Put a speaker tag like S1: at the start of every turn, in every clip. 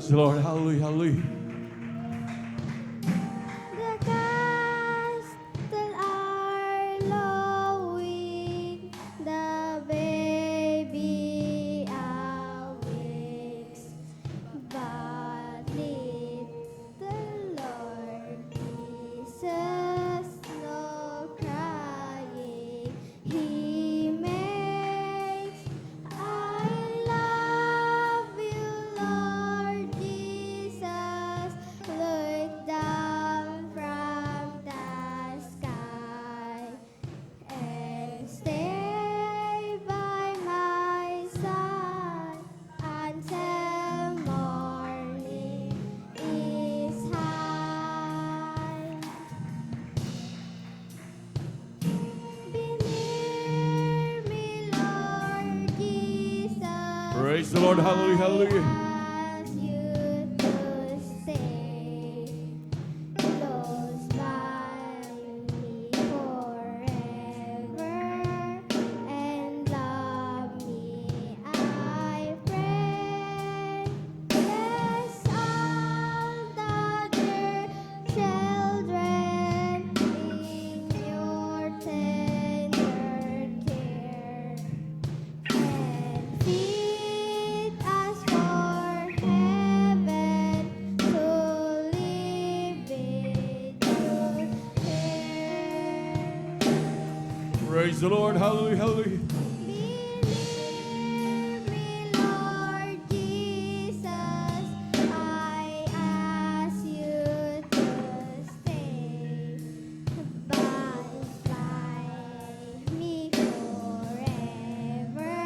S1: Praise the Lord. Hallelujah, hallelujah.
S2: The castle are lowing, the baby awakes, but little Lord Jesus no crying he makes. I love you, Lord Jesus. Look down from the sky and stay by my side until morning is high. Be near me, Lord Jesus.
S1: Praise the Lord. Hallelujah, hallelujah.
S2: Ask you to stay close by me forever and love me, I pray. Bless all the dear children in your tender care and feed us for heaven to live with you there.
S1: Praise the Lord. Hallelujah, hallelujah.
S2: Be near me, Lord Jesus. I ask you to stay by me forever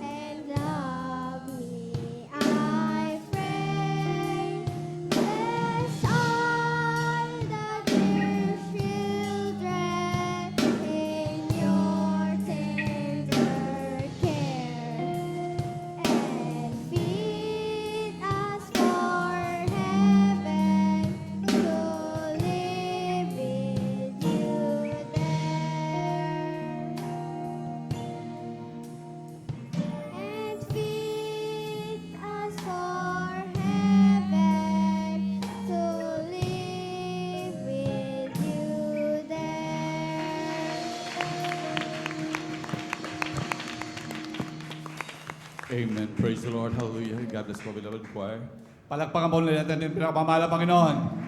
S2: and love me, I pray. Bless all the dear children in your tender care and feed us for heaven to live with you there. And feed us for heaven to live with you there.
S1: Amen. Praise the Lord. Hallelujah. God bless po, beloved choir. Palakpakan po ulit natin yung pinakamamahal na Panginoon.